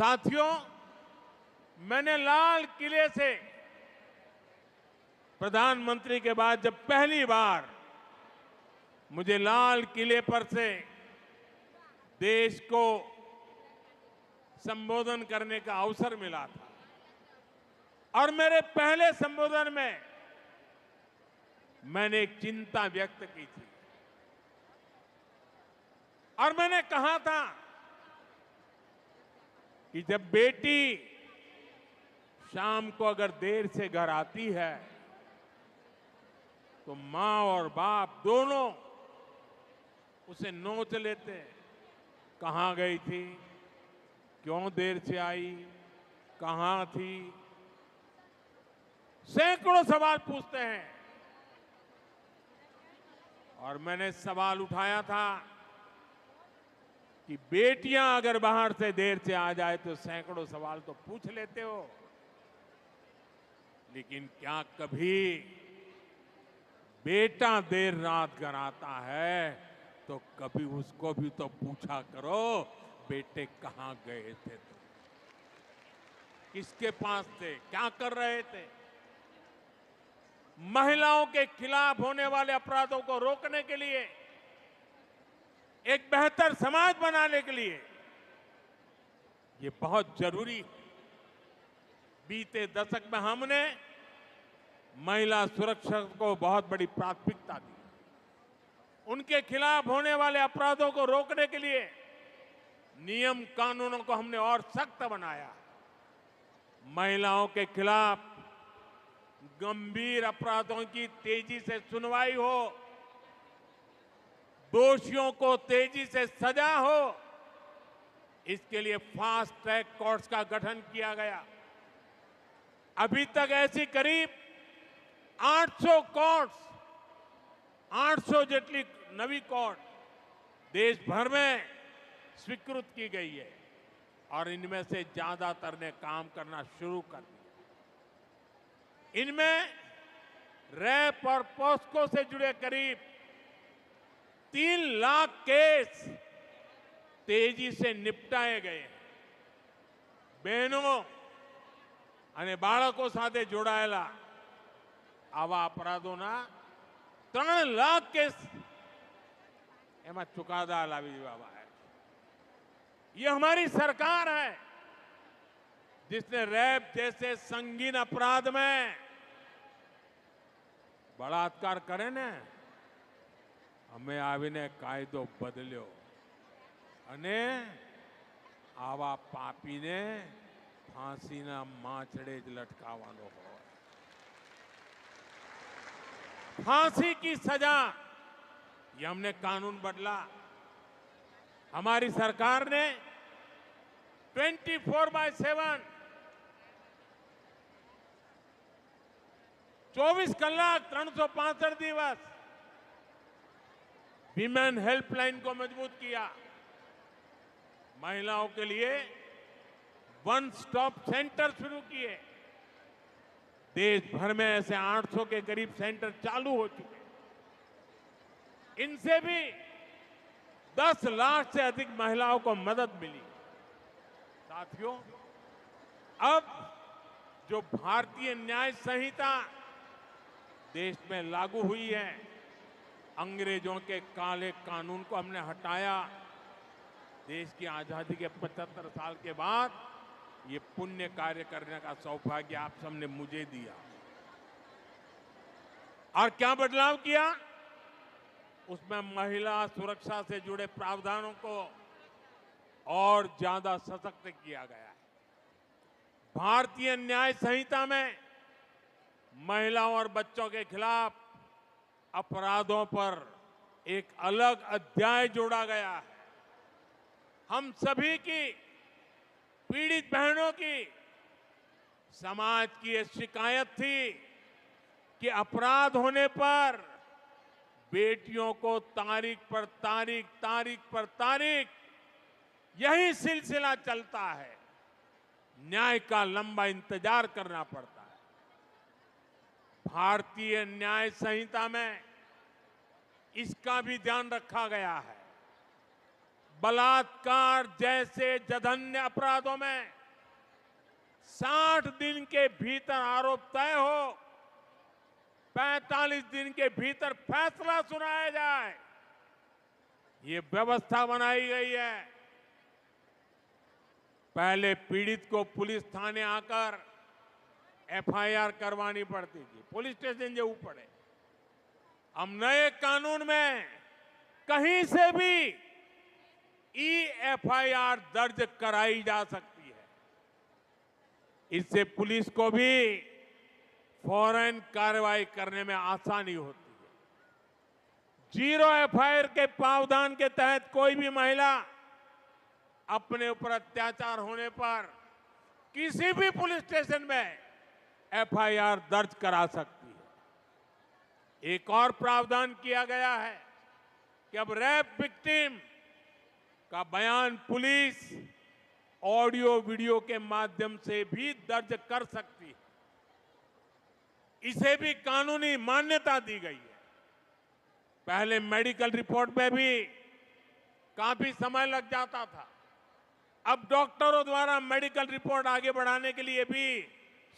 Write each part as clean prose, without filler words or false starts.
साथियों, मैंने लाल किले से प्रधानमंत्री के बाद जब पहली बार मुझे लाल किले पर से देश को संबोधन करने का अवसर मिला था और मेरे पहले संबोधन में मैंने एक चिंता व्यक्त की थी और मैंने कहा था कि जब बेटी शाम को अगर देर से घर आती है तो मां और बाप दोनों उसे नोच लेते हैं। कहां गई थी, क्यों देर से आई, कहां थी, सैकड़ों सवाल पूछते हैं। और मैंने सवाल उठाया था कि बेटियां अगर बाहर से देर से आ जाए तो सैकड़ों सवाल तो पूछ लेते हो, लेकिन क्या कभी बेटा देर रात घर आता है तो कभी उसको भी तो पूछा करो, बेटे कहां गए थे तुम, किसके पास थे, क्या कर रहे थे। महिलाओं के खिलाफ होने वाले अपराधों को रोकने के लिए, एक बेहतर समाज बनाने के लिए ये बहुत जरूरी है। बीते दशक में हमने महिला सुरक्षा को बहुत बड़ी प्राथमिकता दी। उनके खिलाफ होने वाले अपराधों को रोकने के लिए नियम कानूनों को हमने और सख्त बनाया। महिलाओं के खिलाफ गंभीर अपराधों की तेजी से सुनवाई हो, दोषियों को तेजी से सजा हो, इसके लिए फास्ट ट्रैक कोर्ट्स का गठन किया गया। अभी तक ऐसी करीब 800 कोर्ट्स, 800 जेटली नवी कोर्ट देश भर में स्वीकृत की गई है और इनमें से ज्यादातर ने काम करना शुरू कर दिया। इनमें रैप और पॉस्को से जुड़े करीब 3 लाख केस तेजी से निपटाए गए। बहनों અને બાળકો સાથે જોડાયેલા આવા અપરાધોના 3 લાખ કેસ એમાં ચુકાદા લાવી દેવામાં આવ્યા। ये हमारी सरकार है जिसने रैप जैसे संगीन अपराध में बलात्कार करे ने અમે આવીને કાયદો બદલ્યો અને આવા પાપીને फांसीना माछड़े ज लटकावानो हो। फांसी की सजा, ये हमने कानून बदला। हमारी सरकार ने 24/7 24 कलाक 365 दिवस विमेन हेल्पलाइन को मजबूत किया। महिलाओं के लिए वन स्टॉप सेंटर शुरू किए। देश भर में ऐसे 800 के करीब सेंटर चालू हो चुके। इनसे भी 10 लाख से अधिक महिलाओं को मदद मिली। साथियों, अब जो भारतीय न्याय संहिता देश में लागू हुई है, अंग्रेजों के काले कानून को हमने हटाया। देश की आजादी के 75 साल के बाद ये पुण्य कार्य करने का सौभाग्य आप सबने मुझे दिया। और क्या बदलाव किया? उसमें महिला सुरक्षा से जुड़े प्रावधानों को और ज्यादा सशक्त किया गया है। भारतीय न्याय संहिता में महिलाओं और बच्चों के खिलाफ अपराधों पर एक अलग अध्याय जोड़ा गया है। हम सभी की, पीड़ित बहनों की, समाज की ये शिकायत थी कि अपराध होने पर बेटियों को तारीख पर तारीख, तारीख पर तारीख यही सिलसिला चलता है। न्याय का लंबा इंतजार करना पड़ता है। भारतीय न्याय संहिता में इसका भी ध्यान रखा गया है। बलात्कार जैसे जघन्य अपराधों में 60 दिन के भीतर आरोप तय हो, 45 दिन के भीतर फैसला सुनाया जाए, ये व्यवस्था बनाई गई है। पहले पीड़ित को पुलिस थाने आकर एफआईआर करवानी पड़ती थी, पुलिस स्टेशन जरूर पड़े। अब नए कानून में कहीं से भी एफआईआर दर्ज कराई जा सकती है। इससे पुलिस को भी फौरन कार्रवाई करने में आसानी होती है। जीरो एफआईआर के प्रावधान के तहत कोई भी महिला अपने ऊपर अत्याचार होने पर किसी भी पुलिस स्टेशन में एफआईआर दर्ज करा सकती है। एक और प्रावधान किया गया है कि अब रेप विक्टिम का बयान पुलिस ऑडियो वीडियो के माध्यम से भी दर्ज कर सकती है। इसे भी कानूनी मान्यता दी गई है। पहले मेडिकल रिपोर्ट में भी काफी समय लग जाता था, अब डॉक्टरों द्वारा मेडिकल रिपोर्ट आगे बढ़ाने के लिए भी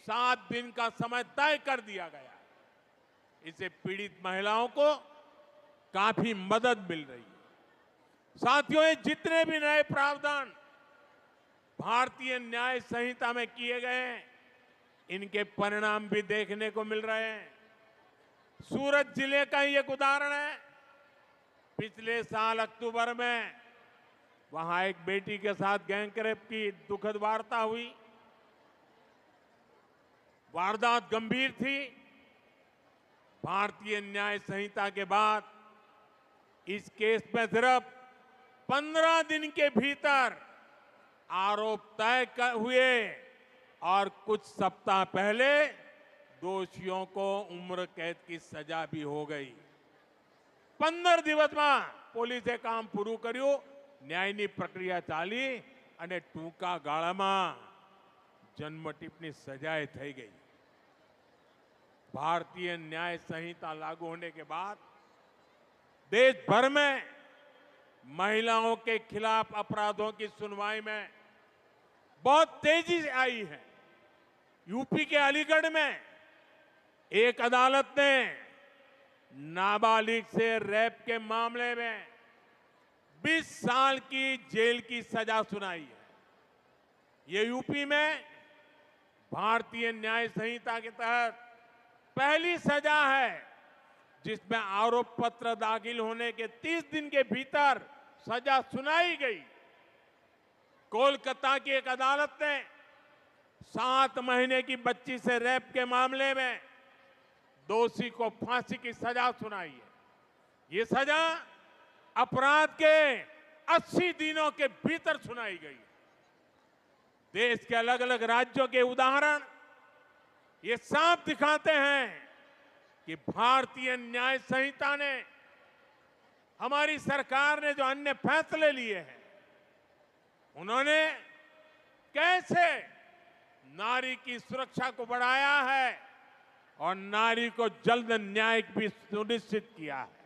7 दिन का समय तय कर दिया गया है। इससे पीड़ित महिलाओं को काफी मदद मिल रही है। साथियों, ये जितने भी नए प्रावधान भारतीय न्याय संहिता में किए गए हैं, इनके परिणाम भी देखने को मिल रहे हैं। सूरत जिले का ही एक उदाहरण है। पिछले साल अक्टूबर में वहां एक बेटी के साथ गैंग रेप की दुखद वार्ता हुई। वारदात गंभीर थी। भारतीय न्याय संहिता के बाद इस केस में सिर्फ 15 दिन के भीतर आरोप तय हुए और कुछ सप्ताह पहले दोषियों को उम्र कैद की सजा भी हो गई। 15 દિવસ में પોલીસે કામ પૂરું કર્યું, ન્યાયની પ્રક્રિયા ચાલી અને ટૂંકા ગાળામાં જન્મટીપની સજાએ થઈ ગઈ। भारतीय न्याय संहिता लागू होने के बाद देश भर में महिलाओं के खिलाफ अपराधों की सुनवाई में बहुत तेजी से आई है। यूपी के अलीगढ़ में एक अदालत ने नाबालिग से रेप के मामले में 20 साल की जेल की सजा सुनाई है। ये यूपी में भारतीय न्याय संहिता के तहत पहली सजा है जिसमें आरोप पत्र दाखिल होने के 30 दिन के भीतर सजा सुनाई गई। कोलकाता की एक अदालत ने 7 महीने की बच्ची से रेप के मामले में दोषी को फांसी की सजा सुनाई है। ये सजा अपराध के 80 दिनों के भीतर सुनाई गई। देश के अलग अलग राज्यों के उदाहरण ये साफ दिखाते हैं कि भारतीय न्याय संहिता ने, हमारी सरकार ने जो अन्य फैसले लिए हैं, उन्होंने कैसे नारी की सुरक्षा को बढ़ाया है और नारी को जल्द न्याय भी सुनिश्चित किया है।